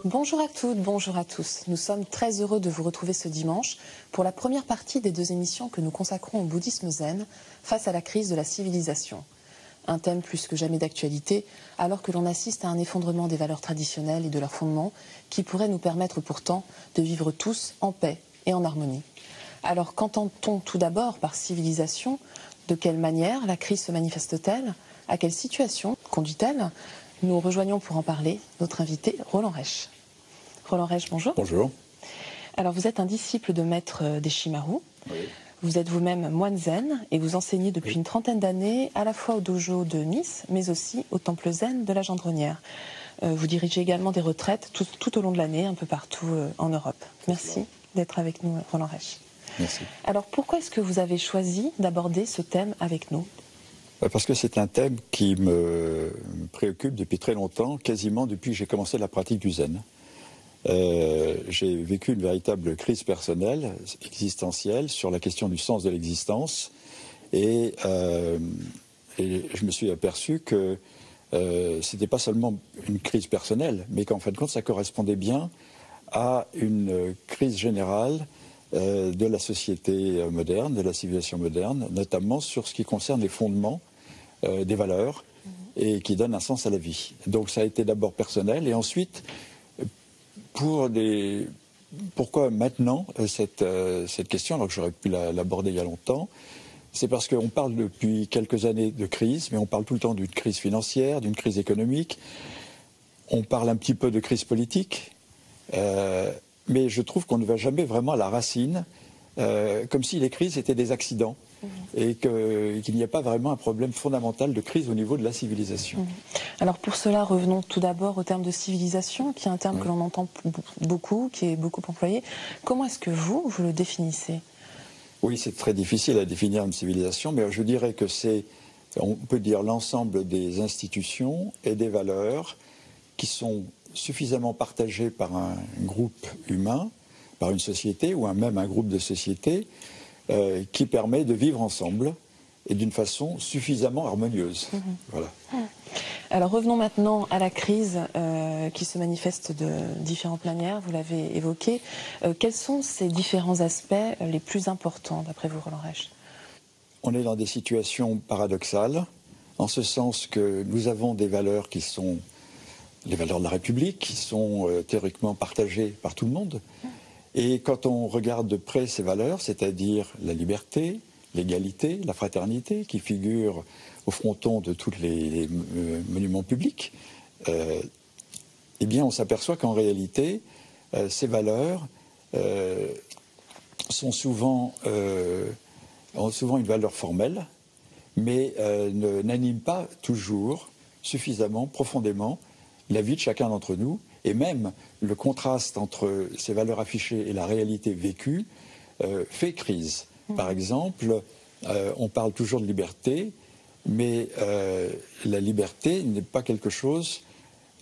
Bonjour à toutes, bonjour à tous. Nous sommes très heureux de vous retrouver ce dimanche pour la première partie des 2 émissions que nous consacrons au bouddhisme zen face à la crise de la civilisation. Un thème plus que jamais d'actualité alors que l'on assiste à un effondrement des valeurs traditionnelles et de leurs fondements qui pourrait nous permettre pourtant de vivre tous en paix et en harmonie. Alors qu'entend-on tout d'abord par civilisation? De quelle manière la crise se manifeste-t-elle? À quelle situation conduit-elle? Nous rejoignons pour en parler notre invité Roland Reich. Roland Reich, bonjour. Bonjour. Alors vous êtes un disciple de maître Deshimaru. Oui. Vous êtes vous-même moine zen et vous enseignez depuis une trentaine d'années à la fois au dojo de Nice, mais aussi au temple zen de la Gendronnière. Vous dirigez également des retraites tout au long de l'année, un peu partout en Europe. Merci d'être avec nous, Roland Reich. Merci. Alors pourquoi est-ce que vous avez choisi d'aborder ce thème avec nous? Parce que c'est un thème qui me préoccupe depuis très longtemps, quasiment depuis que j'ai commencé la pratique du zen. J'ai vécu une véritable crise personnelle, existentielle, sur la question du sens de l'existence. Et je me suis aperçu que ce n'était pas seulement une crise personnelle, mais qu'en fin de compte, ça correspondait bien à une crise générale de la société moderne, de la civilisation moderne, notamment sur ce qui concerne les fondements des valeurs et qui donnent un sens à la vie. Donc ça a été d'abord personnel et ensuite, pourquoi maintenant cette question, alors que j'aurais pu l'aborder il y a longtemps, c'est parce qu'on parle depuis quelques années de crise, mais on parle tout le temps d'une crise financière, d'une crise économique, on parle un petit peu de crise politique, mais je trouve qu'on ne va jamais vraiment à la racine, comme si les crises étaient des accidents et qu'il n'y a pas vraiment un problème fondamental de crise au niveau de la civilisation. Alors pour cela, revenons tout d'abord au terme de civilisation, qui est un terme que l'on entend beaucoup, qui est beaucoup employé. Comment est-ce que vous le définissez? Oui, c'est très difficile à définir une civilisation, mais je dirais que on peut dire l'ensemble des institutions et des valeurs qui sont suffisamment partagées par un groupe humain, par une société ou même un groupe de sociétés, qui permet de vivre ensemble et d'une façon suffisamment harmonieuse. Voilà. Alors revenons maintenant à la crise qui se manifeste de différentes manières, vous l'avez évoqué. Quels sont ces différents aspects les plus importants d'après vous, Roland Reich? On est dans des situations paradoxales, en ce sens que nous avons des valeurs qui sont les valeurs de la République, qui sont théoriquement partagées par tout le monde. Et quand on regarde de près ces valeurs, c'est-à-dire la liberté, l'égalité, la fraternité, qui figurent au fronton de tous les monuments publics, eh bien on s'aperçoit qu'en réalité, ces valeurs ont souvent une valeur formelle, mais n'animent pas toujours suffisamment, profondément, la vie de chacun d'entre nous. Et même le contraste entre ces valeurs affichées et la réalité vécue fait crise. Par exemple, on parle toujours de liberté, mais la liberté n'est pas quelque chose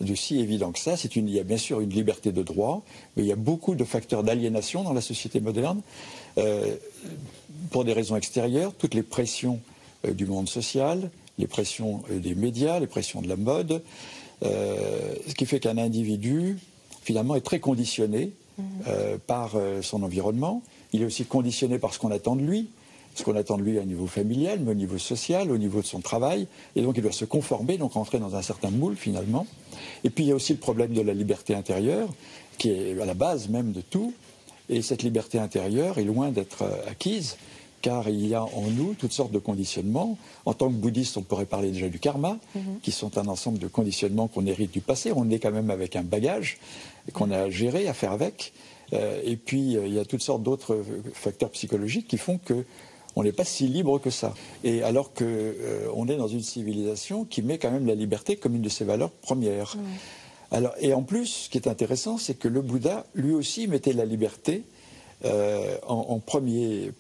de si évident que ça. Il y a bien sûr une liberté de droit, mais il y a beaucoup de facteurs d'aliénation dans la société moderne, pour des raisons extérieures, toutes les pressions du monde social, les pressions des médias, les pressions de la mode, ce qui fait qu'un individu, finalement, est très conditionné par son environnement. Il est aussi conditionné par ce qu'on attend de lui, ce qu'on attend de lui à un niveau familial, mais au niveau social, au niveau de son travail. Et donc, il doit se conformer, donc rentrer dans un certain moule, finalement. Et puis, il y a aussi le problème de la liberté intérieure, qui est à la base même de tout. Et cette liberté intérieure est loin d'être acquise, car il y a en nous toutes sortes de conditionnements. En tant que bouddhiste, on pourrait parler déjà du karma, qui sont un ensemble de conditionnements qu'on hérite du passé. On est quand même avec un bagage qu'on a à gérer, à faire avec. Et puis, il y a toutes sortes d'autres facteurs psychologiques qui font qu'on n'est pas si libre que ça. Et alors qu'on est dans une civilisation qui met quand même la liberté comme une de ses valeurs premières. Alors, et en plus, ce qui est intéressant, c'est que le Bouddha, lui aussi, mettait la liberté en premier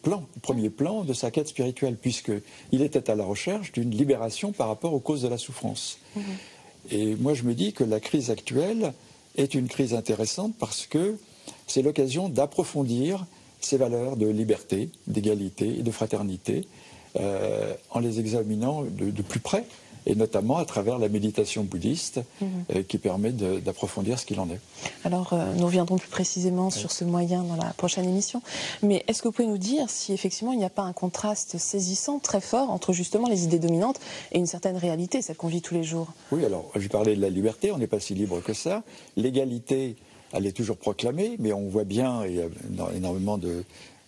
plan de sa quête spirituelle, puisqu'il était à la recherche d'une libération par rapport aux causes de la souffrance. Et moi, je me dis que la crise actuelle est une crise intéressante parce que c'est l'occasion d'approfondir ces valeurs de liberté, d'égalité et de fraternité en les examinant de plus près et notamment à travers la méditation bouddhiste qui permet d'approfondir ce qu'il en est. Alors, nous reviendrons plus précisément sur ce moyen dans la prochaine émission. Mais est-ce que vous pouvez nous dire si effectivement il n'y a pas un contraste saisissant, très fort, entre justement les idées dominantes et une certaine réalité, celle qu'on vit tous les jours? Oui, alors, je parlais de la liberté, on n'est pas si libre que ça. L'égalité, elle est toujours proclamée, mais on voit bien, il y a énormément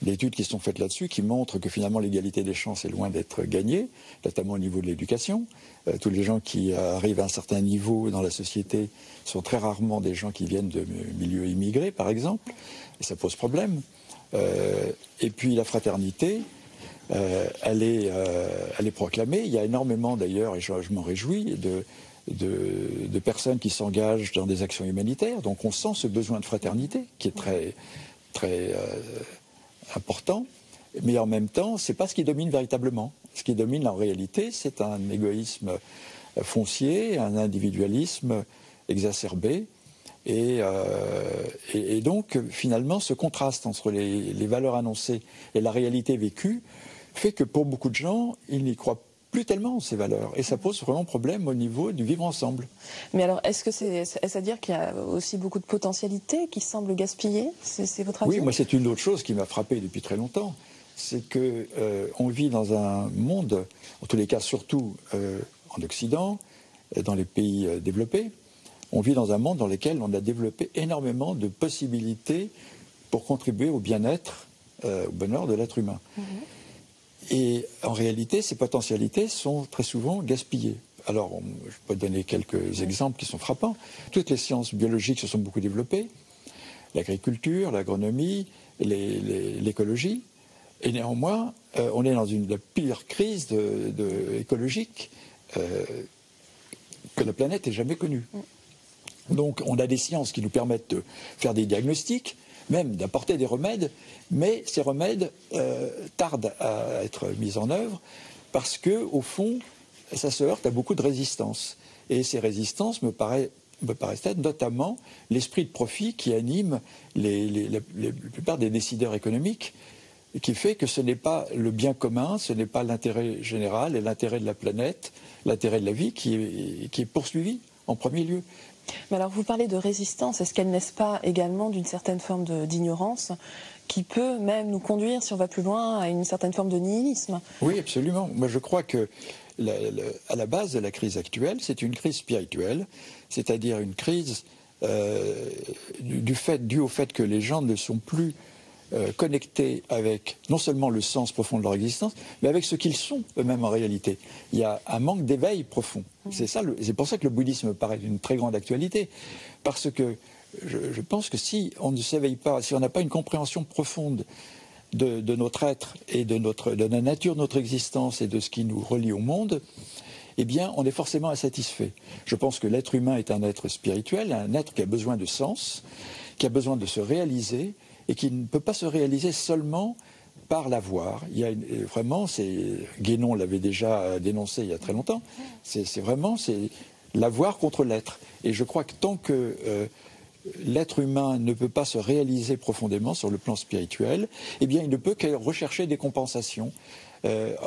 d'études qui sont faites là-dessus, qui montrent que finalement l'égalité des chances est loin d'être gagnée, notamment au niveau de l'éducation. Tous les gens qui arrivent à un certain niveau dans la société sont très rarement des gens qui viennent de milieux immigrés, par exemple, et ça pose problème. Et puis la fraternité, elle est proclamée. Il y a énormément d'ailleurs, et je m'en réjouis, de personnes qui s'engagent dans des actions humanitaires. Donc on sent ce besoin de fraternité qui est très, très important. Mais en même temps, ce n'est pas ce qui domine véritablement. Ce qui domine en réalité, c'est un égoïsme foncier, un individualisme exacerbé. Et donc, finalement, ce contraste entre les valeurs annoncées et la réalité vécue fait que pour beaucoup de gens, ils n'y croient plus tellement ces valeurs. Et ça pose vraiment problème au niveau du vivre ensemble. Mais alors, est-ce à dire qu'il y a aussi beaucoup de potentialités qui semblent gaspillées? C'est votre avis? Oui, moi, c'est une autre chose qui m'a frappé depuis très longtemps. C'est qu'on vit dans un monde, en tous les cas surtout en Occident, dans les pays développés, on vit dans un monde dans lequel on a développé énormément de possibilités pour contribuer au bien-être, au bonheur de l'être humain. Et en réalité, ces potentialités sont très souvent gaspillées. Alors, je peux donner quelques exemples qui sont frappants. Toutes les sciences biologiques se sont beaucoup développées, l'agriculture, l'agronomie, l'écologie. Et néanmoins, on est dans la pire crise écologique que la planète ait jamais connue. Donc on a des sciences qui nous permettent de faire des diagnostics, même d'apporter des remèdes, mais ces remèdes tardent à être mis en œuvre parce que, au fond, ça se heurte à beaucoup de résistances. Et ces résistances me paraissent être notamment l'esprit de profit qui anime la plupart des décideurs économiques, qui fait que ce n'est pas le bien commun, ce n'est pas l'intérêt général et l'intérêt de la planète, l'intérêt de la vie qui est poursuivi en premier lieu. Mais alors, vous parlez de résistance, est-ce qu'elle n'est pas également d'une certaine forme d'ignorance qui peut même nous conduire, si on va plus loin, à une certaine forme de nihilisme? Oui, absolument. Moi, je crois que à la base de la crise actuelle, c'est une crise spirituelle, c'est-à-dire une crise due au fait que les gens ne sont plus connectés avec non seulement le sens profond de leur existence, mais avec ce qu'ils sont eux-mêmes en réalité. Il y a un manque d'éveil profond. C'est pour ça que le bouddhisme paraît d'une très grande actualité. Parce que je pense que si on ne s'éveille pas, si on n'a pas une compréhension profonde de notre être et de la nature de notre existence et de ce qui nous relie au monde, eh bien, on est forcément insatisfait. Je pense que l'être humain est un être spirituel, un être qui a besoin de sens, qui a besoin de se réaliser, et qui ne peut pas se réaliser seulement par l'avoir. Il y a vraiment, Guénon l'avait déjà dénoncé il y a très longtemps, c'est l'avoir contre l'être. Et je crois que tant que l'être humain ne peut pas se réaliser profondément sur le plan spirituel, eh bien il ne peut que rechercher des compensations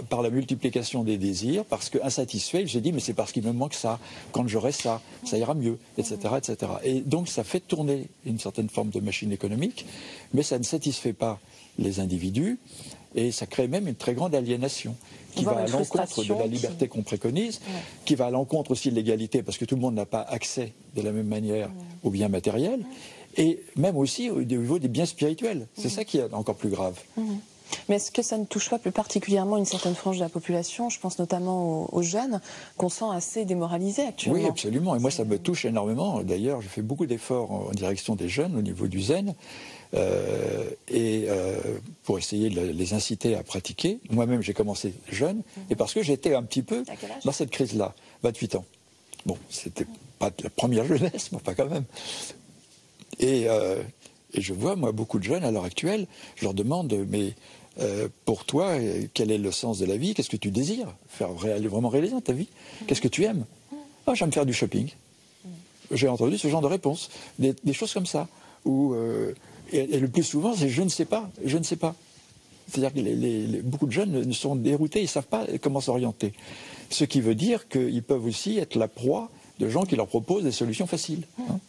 par la multiplication des désirs, parce qu'insatisfait, il se dit mais c'est parce qu'il me manque ça, quand j'aurai ça, ça ira mieux, etc., etc. Et donc ça fait tourner une certaine forme de machine économique, mais ça ne satisfait pas les individus, et ça crée même une très grande aliénation qui va à l'encontre de la liberté qu'on préconise, qui va à l'encontre aussi de l'égalité, parce que tout le monde n'a pas accès de la même manière aux biens matériels, et même aussi au niveau des biens spirituels. C'est ça qui est encore plus grave. Mais est-ce que ça ne touche pas plus particulièrement une certaine frange de la population? Je pense notamment aux jeunes, qu'on sent assez démoralisés actuellement. Oui, absolument. Et moi, ça me touche énormément. D'ailleurs, je fais beaucoup d'efforts en direction des jeunes au niveau du zen, pour essayer de les inciter à pratiquer. Moi-même, j'ai commencé jeune, et parce que j'étais un petit peu dans cette crise-là, 28 ans. Bon, c'était pas la première jeunesse, mais pas quand même. Et je vois, moi, beaucoup de jeunes à l'heure actuelle, je leur demande, mais pour toi, quel est le sens de la vie? Qu'est-ce que tu désires faire vraiment réaliser dans ta vie? Qu'est-ce que tu aimes? Oh, j'aime faire du shopping. J'ai entendu ce genre de réponse, des choses comme ça. Et le plus souvent, c'est je ne sais pas, je ne sais pas. C'est-à-dire que beaucoup de jeunes sont déroutés, ils ne savent pas comment s'orienter. Ce qui veut dire qu'ils peuvent aussi être la proie de gens qui leur proposent des solutions faciles. Hein.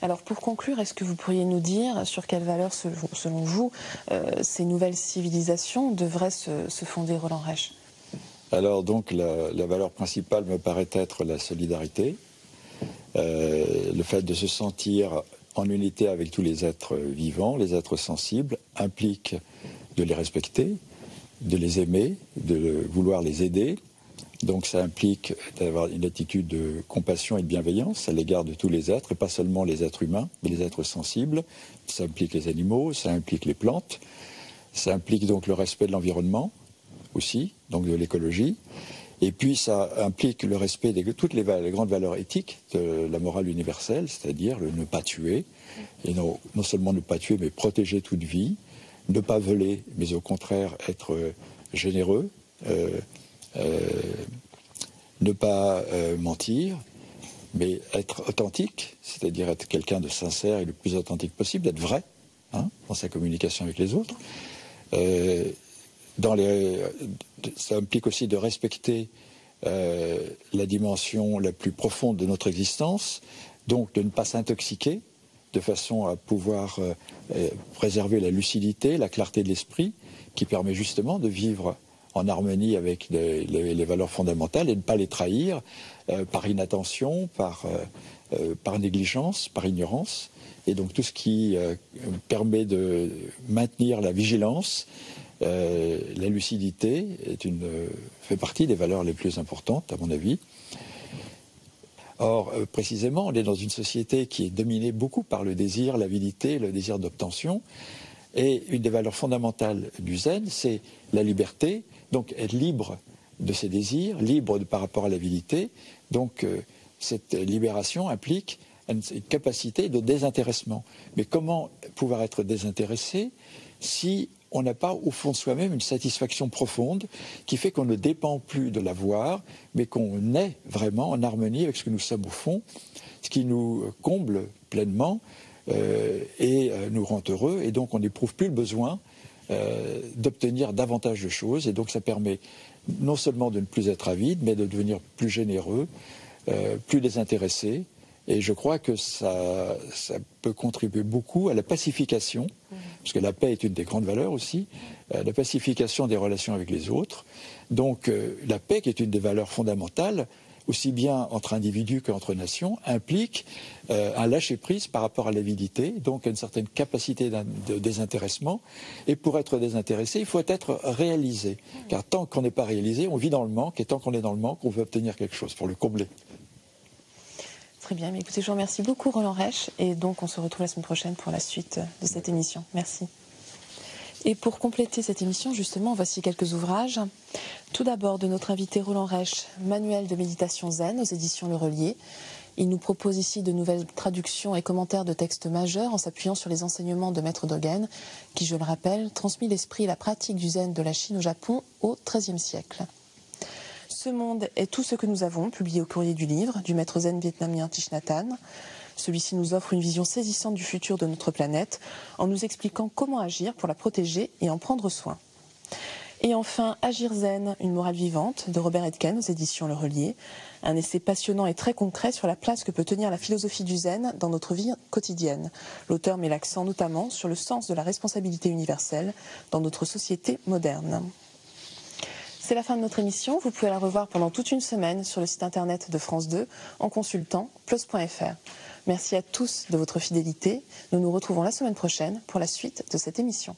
Alors pour conclure, est-ce que vous pourriez nous dire sur quelles valeurs, selon vous, ces nouvelles civilisations devraient se fonder, Roland Reich? Alors donc la valeur principale me paraît être la solidarité, le fait de se sentir en unité avec tous les êtres vivants, les êtres sensibles, implique de les respecter, de les aimer, de vouloir les aider. Donc ça implique d'avoir une attitude de compassion et de bienveillance à l'égard de tous les êtres, et pas seulement les êtres humains, mais les êtres sensibles. Ça implique les animaux, ça implique les plantes, ça implique donc le respect de l'environnement aussi, donc de l'écologie. Et puis ça implique le respect de toutes les grandes valeurs éthiques de la morale universelle, c'est-à-dire le ne pas tuer, et non seulement ne pas tuer, mais protéger toute vie, ne pas voler, mais au contraire être généreux, ne pas mentir, mais être authentique, c'est-à-dire être quelqu'un de sincère et le plus authentique possible, être vrai hein, dans sa communication avec les autres. Ça implique aussi de respecter la dimension la plus profonde de notre existence, donc de ne pas s'intoxiquer, de façon à pouvoir préserver la lucidité, la clarté de l'esprit, qui permet justement de vivre en harmonie avec les valeurs fondamentales et de ne pas les trahir par inattention, par négligence, par ignorance. Et donc tout ce qui permet de maintenir la vigilance, la lucidité fait partie des valeurs les plus importantes, à mon avis. Or, précisément, on est dans une société qui est dominée beaucoup par le désir, l'avidité, le désir d'obtention. Et une des valeurs fondamentales du zen, c'est la liberté, donc être libre de ses désirs, libre par rapport à l'avidité. Donc, cette libération implique une capacité de désintéressement. Mais comment pouvoir être désintéressé si on n'a pas au fond de soi-même une satisfaction profonde qui fait qu'on ne dépend plus de l'avoir, mais qu'on est vraiment en harmonie avec ce que nous sommes au fond, ce qui nous comble pleinement et nous rend heureux, et donc on n'éprouve plus le besoin d'obtenir davantage de choses, et donc ça permet non seulement de ne plus être avide, mais de devenir plus généreux, plus désintéressé. Et je crois que ça peut contribuer beaucoup à la pacification, parce que la paix est une des grandes valeurs aussi, la pacification des relations avec les autres. Donc la paix, qui est une des valeurs fondamentales, aussi bien entre individus qu'entre nations, implique un lâcher-prise par rapport à l'avidité, donc une certaine capacité de désintéressement. Et pour être désintéressé, il faut être réalisé. Car tant qu'on n'est pas réalisé, on vit dans le manque, et tant qu'on est dans le manque, on veut obtenir quelque chose pour le combler. Très bien, mais écoutez, je vous remercie beaucoup Roland Reich, et donc on se retrouve la semaine prochaine pour la suite de cette émission. Merci. Et pour compléter cette émission, justement, voici quelques ouvrages. Tout d'abord de notre invité Roland Reich, Manuel de méditation zen aux éditions Le Relier. Il nous propose ici de nouvelles traductions et commentaires de textes majeurs en s'appuyant sur les enseignements de Maître Dogen, qui, je le rappelle, transmit l'esprit et la pratique du zen de la Chine au Japon au XIIIe siècle. Ce monde est tout ce que nous avons, publié au courrier du livre du maître zen vietnamien Thich Nhat Hanh. Celui-ci nous offre une vision saisissante du futur de notre planète en nous expliquant comment agir pour la protéger et en prendre soin. Et enfin, Agir Zen, une morale vivante de Robert Aitken aux éditions Le Relier. Un essai passionnant et très concret sur la place que peut tenir la philosophie du zen dans notre vie quotidienne. L'auteur met l'accent notamment sur le sens de la responsabilité universelle dans notre société moderne. C'est la fin de notre émission. Vous pouvez la revoir pendant toute une semaine sur le site internet de France 2 en consultant plus.fr. Merci à tous de votre fidélité. Nous nous retrouvons la semaine prochaine pour la suite de cette émission.